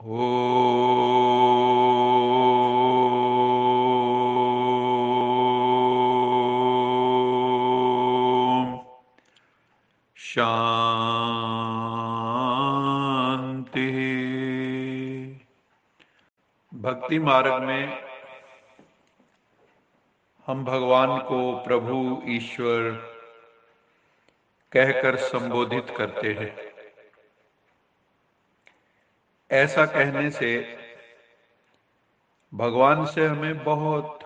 ओम शांति। भक्ति मार्ग में हम भगवान को प्रभु ईश्वर कहकर संबोधित करते हैं। ऐसा कहने से भगवान से हमें बहुत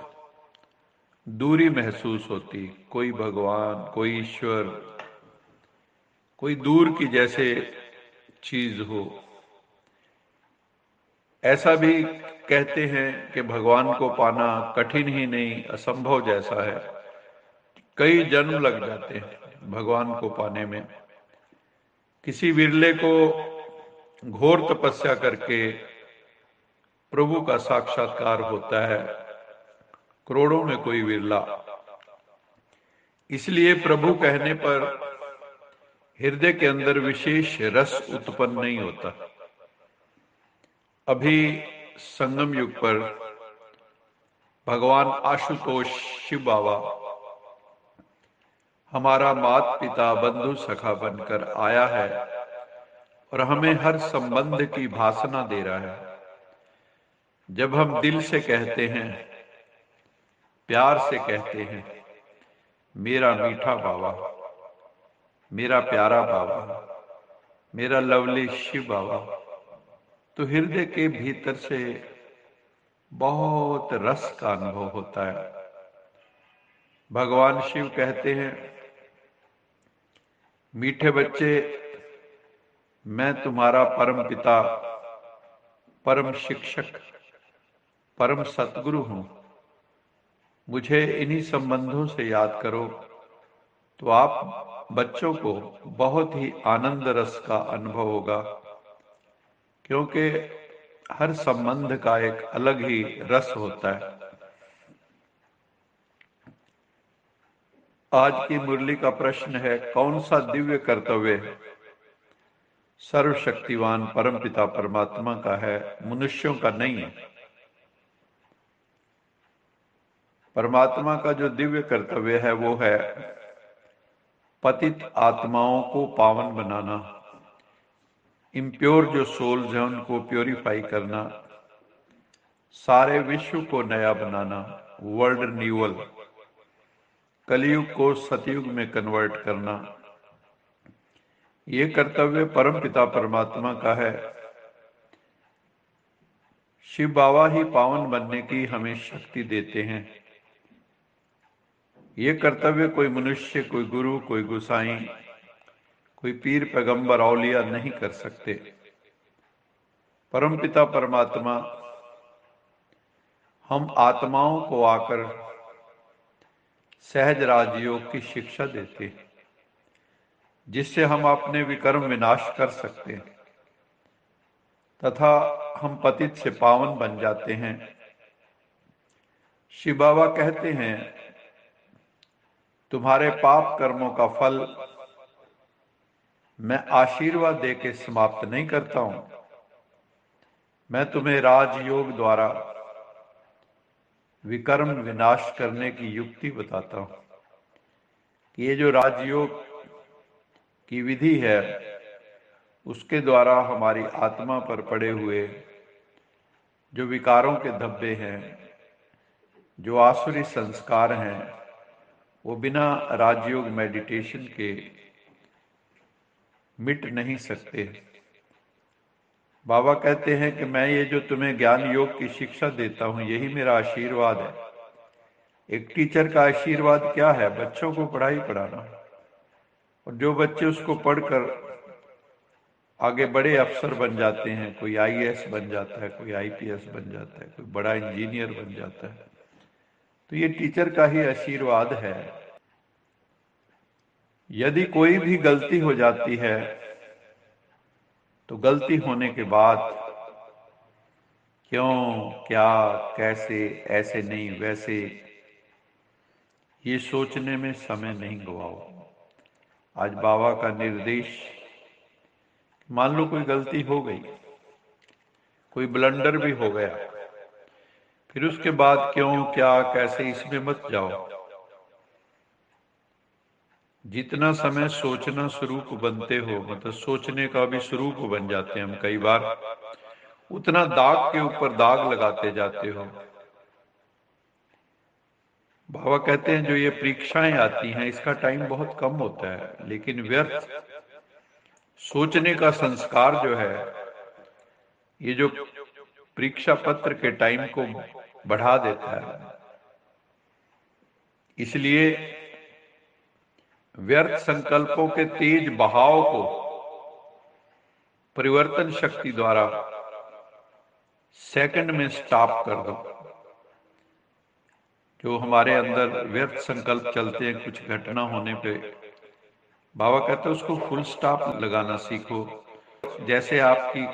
दूरी महसूस होती। कोई भगवान, कोई ईश्वर, कोई दूर की जैसे चीज हो। ऐसा भी कहते हैं कि भगवान को पाना कठिन ही नहीं, असंभव जैसा है। कई जन्म लग जाते हैं भगवान को पाने में। किसी विरले को घोर तपस्या करके प्रभु का साक्षात्कार होता है, करोड़ों में कोई विरला। इसलिए प्रभु कहने पर हृदय के अंदर विशेष रस उत्पन्न नहीं होता। अभी संगम युग पर भगवान आशुतोष शिव बाबा हमारा माता पिता बंधु सखा बनकर आया है और हमें हर संबंध की भाषणा दे रहा है। जब हम दिल से कहते हैं, प्यार से कहते हैं, मेरा मीठा बाबा, मेरा प्यारा बाबा, मेरा लवली शिव बाबा, तो हृदय के भीतर से बहुत रस का अनुभव होता है। भगवान शिव कहते हैं, मीठे बच्चे, मैं तुम्हारा परम पिता, परम शिक्षक, परम सतगुरु हूं। मुझे इन्हीं संबंधों से याद करो तो आप बच्चों को बहुत ही आनंद रस का अनुभव होगा, क्योंकि हर संबंध का एक अलग ही रस होता है। आज की मुरली का प्रश्न है, कौन सा दिव्य कर्तव्य सर्वशक्तिवान परमपिता परमात्मा का है, मनुष्यों का नहीं है। परमात्मा का जो दिव्य कर्तव्य है वो है पतित आत्माओं को पावन बनाना, इम्प्योर जो सोल्स हैं उनको प्योरीफाई करना, सारे विश्व को नया बनाना, वर्ल्ड रिन्यूअल, कलयुग को सतयुग में कन्वर्ट करना। ये कर्तव्य परम पिता परमात्मा का है। शिव बाबा ही पावन बनने की हमें शक्ति देते हैं। ये कर्तव्य कोई मनुष्य, कोई गुरु, कोई गुसाई, कोई पीर पैगंबर औलिया नहीं कर सकते। परमपिता परमात्मा हम आत्माओं को आकर सहज राजयोग की शिक्षा देते हैं, जिससे हम अपने विकर्म विनाश कर सकते हैं तथा हम पतित से पावन बन जाते हैं। शिव बाबा कहते हैं, तुम्हारे पाप कर्मों का फल मैं आशीर्वाद देके समाप्त नहीं करता हूं, मैं तुम्हें राजयोग द्वारा विकर्म विनाश करने की युक्ति बताता हूं। कि ये जो राजयोग की विधि है, उसके द्वारा हमारी आत्मा पर पड़े हुए जो विकारों के धब्बे हैं, जो आसुरी संस्कार हैं, वो बिना राजयोग मेडिटेशन के मिट नहीं सकते। बाबा कहते हैं कि मैं ये जो तुम्हें ज्ञान योग की शिक्षा देता हूं, यही मेरा आशीर्वाद है। एक टीचर का आशीर्वाद क्या है? बच्चों को पढ़ाई पढ़ाना, और जो बच्चे उसको पढ़कर आगे बड़े अफसर बन जाते हैं, कोई आईएएस बन जाता है, कोई आईपीएस बन जाता है, कोई बड़ा इंजीनियर बन जाता है, तो ये टीचर का ही आशीर्वाद है। यदि कोई भी गलती हो जाती है तो गलती होने के बाद क्यों, क्या, कैसे, ऐसे नहीं, वैसे, ये सोचने में समय नहीं गवाओ। आज बाबा का निर्देश, मान लो कोई गलती हो गई, कोई ब्लंडर भी हो गया, फिर उसके बाद क्यों, क्या, कैसे, इसमें मत जाओ। जितना समय सोचना स्वरूप बनते हो, मतलब सोचने का भी स्वरूप बन जाते हैं हम कई बार, उतना दाग के ऊपर दाग लगाते जाते हो। बाबा कहते हैं जो ये परीक्षाएं आती हैं इसका टाइम बहुत कम होता है, लेकिन व्यर्थ सोचने का संस्कार जो है, ये जो परीक्षा पत्र के टाइम को बढ़ा देता है। इसलिए व्यर्थ संकल्पों के तेज बहाव को परिवर्तन शक्ति द्वारा सेकंड में स्टॉप कर दो। जो हमारे अंदर व्यर्थ संकल्प चलते हैं कुछ घटना होने पे, बाबा कहते हैं उसको फुल स्टॉप लगाना सीखो। जैसे आपकी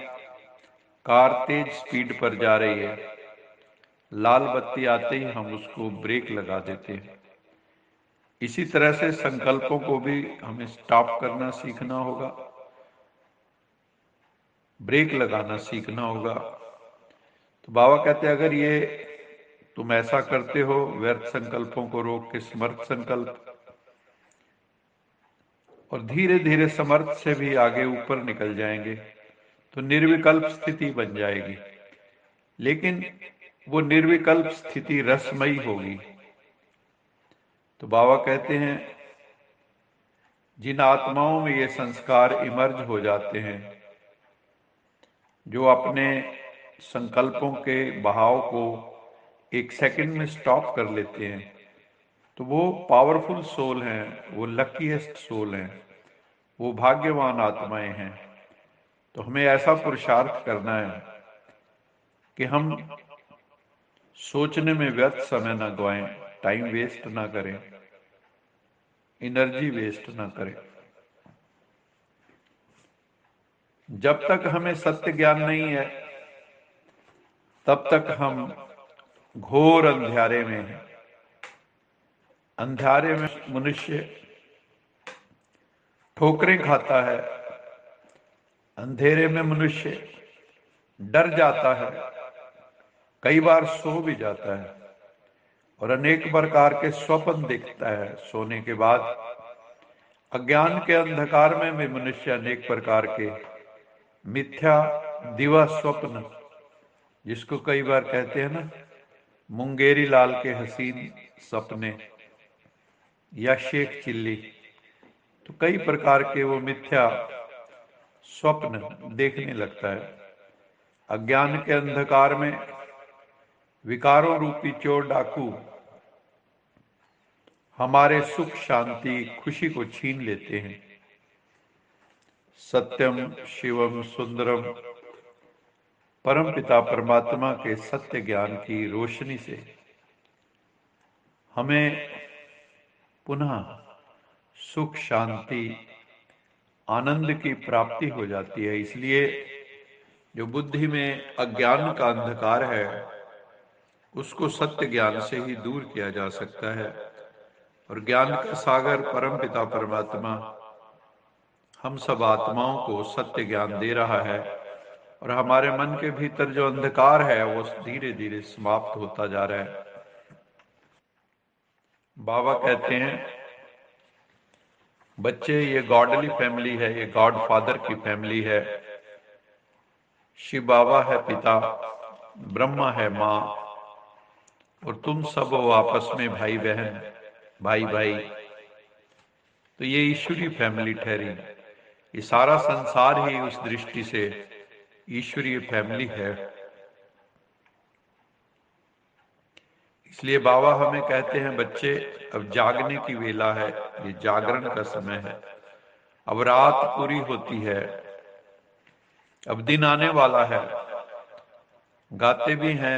कार तेज स्पीड पर जा रही है, लाल बत्ती आते ही हम उसको ब्रेक लगा देते हैं। इसी तरह से संकल्पों को भी हमें स्टॉप करना सीखना होगा, ब्रेक लगाना सीखना होगा। तो बाबा कहते हैं अगर ये तुम ऐसा करते हो, व्यर्थ संकल्पों को रोक के समर्थ संकल्प, और धीरे धीरे समर्थ से भी आगे ऊपर निकल जाएंगे, तो निर्विकल्प स्थिति बन जाएगी। लेकिन वो निर्विकल्प स्थिति रसमयी होगी। तो बाबा कहते हैं जिन आत्माओं में ये संस्कार इमर्ज हो जाते हैं, जो अपने संकल्पों के बहाव को एक सेकंड में स्टॉप कर लेते हैं, तो वो पावरफुल सोल हैं, वो लकीएस्ट सोल हैं, वो भाग्यवान आत्माएं हैं। तो हमें ऐसा पुरुषार्थ करना है कि हम सोचने में व्यर्थ समय ना गवाएं, टाइम वेस्ट ना करें, एनर्जी वेस्ट ना करें। जब तक हमें सत्य ज्ञान नहीं है तब तक हम घोर अंधियारे में हैं। अंधियारे में मनुष्य ठोकरें खाता है, अंधेरे में मनुष्य डर जाता है, कई बार सो भी जाता है और अनेक प्रकार के स्वप्न देखता है। सोने के बाद अज्ञान के अंधकार में भी मनुष्य अनेक प्रकार के मिथ्या दिवा स्वप्न, जिसको कई बार कहते हैं ना मुंगेरी लाल के हसीन सपने या शेख चिल्ली, तो कई प्रकार के वो मिथ्या स्वप्न देखने लगता है। अज्ञान के अंधकार में विकारों रूपी चोर डाकू हमारे सुख, शांति, खुशी को छीन लेते हैं। सत्यम शिवम सुंदरम परम पिता परमात्मा के सत्य ज्ञान की रोशनी से हमें पुनः सुख, शांति, आनंद की प्राप्ति हो जाती है। इसलिए जो बुद्धि में अज्ञान का अंधकार है उसको सत्य ज्ञान से ही दूर किया जा सकता है। और ज्ञान का सागर परम पिता परमात्मा हम सब आत्माओं को सत्य ज्ञान दे रहा है, और हमारे मन के भीतर जो अंधकार है वो धीरे धीरे समाप्त होता जा रहा है। बाबा कहते हैं बच्चे, ये गॉडली फैमिली है, ये गॉड फादर की फैमिली है। शिव बाबा है पिता, ब्रह्मा है माँ, और तुम सब हो आपस में भाई बहन, भाई भाई। तो ये ईश्वरी फैमिली ठहरी। ये सारा संसार ही उस दृष्टि से ईश्वरीय फैमिली है। इसलिए बाबा हमें कहते हैं बच्चे, अब जागने की वेला है, ये जागरण का समय है। अब रात पूरी होती है, अब दिन आने वाला है। गाते भी हैं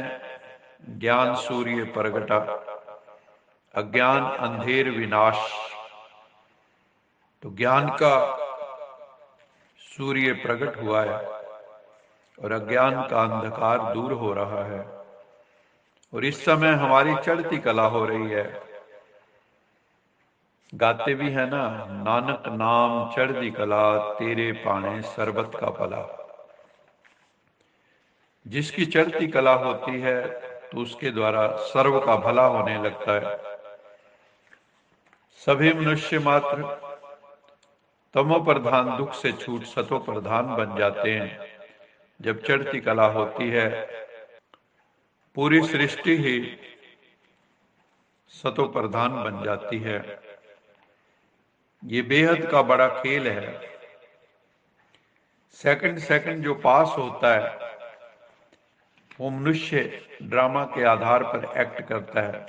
ज्ञान सूर्य प्रगटा, अज्ञान अंधेर विनाश। तो ज्ञान का सूर्य प्रकट हुआ है और अज्ञान का अंधकार दूर हो रहा है। और इस समय हमारी चढ़ती कला हो रही है। गाते भी है ना, नानक नाम चढ़ती कला, तेरे पाने सरबत का भला। जिसकी चढ़ती कला होती है तो उसके द्वारा सर्व का भला होने लगता है। सभी मनुष्य मात्र तमो प्रधान दुख से छूट सतो प्रधान बन जाते हैं। जब चढ़ती कला होती है, पूरी सृष्टि ही सतो प्रधान बन जाती है। ये बेहद का बड़ा खेल है। सेकंड सेकंड जो पास होता है वो मनुष्य ड्रामा के आधार पर एक्ट करता है।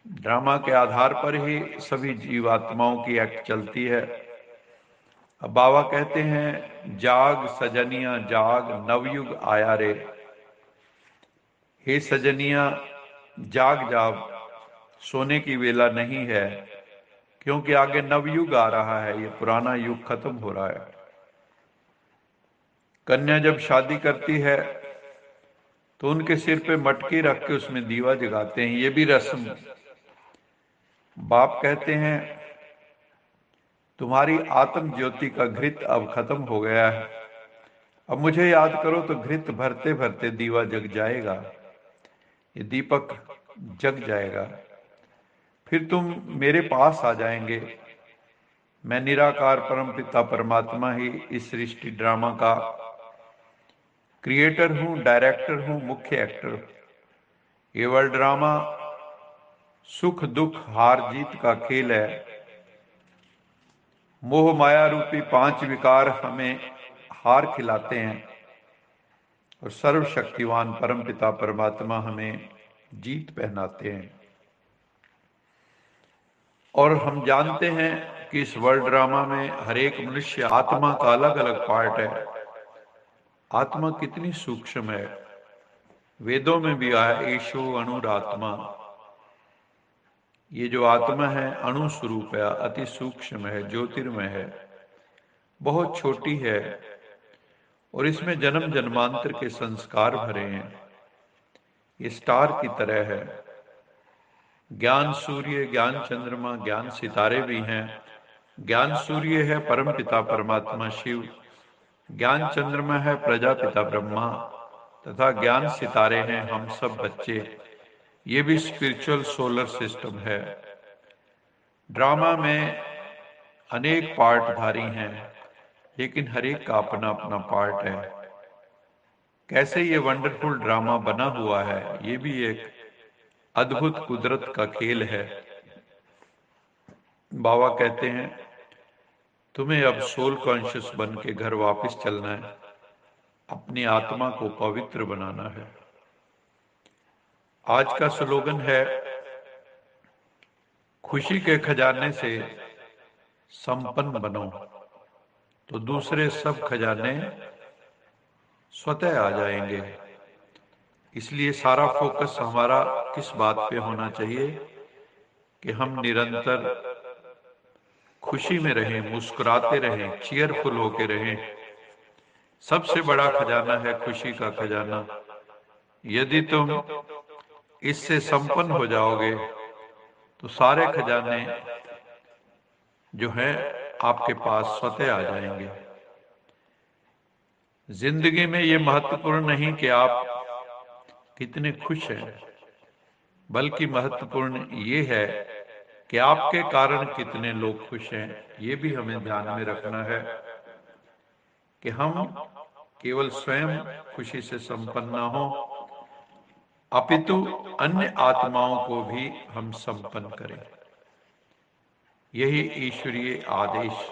ड्रामा के आधार पर ही सभी जीवात्माओं की एक्ट चलती है। अब बाबा कहते हैं, जाग सजनिया जाग नवयुग आया रे। हे सजनिया जाग जाग, सोने की वेला नहीं है, क्योंकि आगे नवयुग आ रहा है। ये पुराना युग खत्म हो रहा है। कन्या जब शादी करती है तो उनके सिर पे मटकी रख के उसमें दीवा जगाते हैं। ये भी रस्म। बाप कहते हैं, तुम्हारी आत्म ज्योति का घृत अब खत्म हो गया है। अब मुझे याद करो तो घृत भरते भरते दीवा जग जाएगा। ये दीपक जग जाएगा। फिर तुम मेरे पास आ जाएंगे। मैं निराकार परम पिता परमात्मा ही इस सृष्टि ड्रामा का क्रिएटर हूं, डायरेक्टर हूं, मुख्य एक्टर हूं। ये वर्ल्ड ड्रामा सुख दुख हार जीत का खेल है। मोह माया रूपी 5 विकार हमें हार खिलाते हैं और सर्वशक्तिवान परमपिता परमात्मा हमें जीत पहनाते हैं। और हम जानते हैं कि इस वर्ल्ड ड्रामा में हर एक मनुष्य आत्मा का अलग अलग पार्ट है। आत्मा कितनी सूक्ष्म है। वेदों में भी आया, ईशो अणुरात्मा। ये जो आत्मा है अणु स्वरूप है, अति सूक्ष्म है, ज्योतिर्मय है, बहुत छोटी है और इसमें जन्म जन्मांतर के संस्कार भरे हैं। ये स्टार की तरह है। ज्ञान सूर्य, ज्ञान चंद्रमा, ज्ञान सितारे भी हैं। ज्ञान सूर्य है परमपिता परमात्मा शिव, ज्ञान चंद्रमा है प्रजापिता ब्रह्मा, तथा ज्ञान सितारे हैं हम सब बच्चे। ये भी स्पिरिचुअल सोलर सिस्टम है। ड्रामा में अनेक पार्टधारी हैं, लेकिन हर एक का अपना अपना पार्ट है। कैसे ये वंडरफुल ड्रामा बना हुआ है, ये भी एक अद्भुत कुदरत का खेल है। बाबा कहते हैं, तुम्हें अब सोल कॉन्शियस बन के घर वापस चलना है, अपनी आत्मा को पवित्र बनाना है। आज का स्लोगन है, खुशी के खजाने से संपन्न बनो तो दूसरे सब खजाने स्वतः आ जाएंगे। इसलिए सारा फोकस हमारा किस बात पे होना चाहिए कि हम निरंतर खुशी में रहें, मुस्कुराते रहें, चीयरफुल होके रहें। सबसे बड़ा खजाना है खुशी का खजाना। यदि तुम इससे संपन्न हो जाओगे तो सारे खजाने जो हैं आपके पास स्वतः आ जाएंगे। जिंदगी में ये महत्वपूर्ण नहीं कि आप कितने खुश हैं, बल्कि महत्वपूर्ण ये है कि आपके कारण कितने लोग खुश हैं। ये भी हमें ध्यान में रखना है कि हम केवल स्वयं खुशी से संपन्न न हो, अपितु अन्य आत्माओं को भी हम संपन्न करें। यही ईश्वरीय आदेश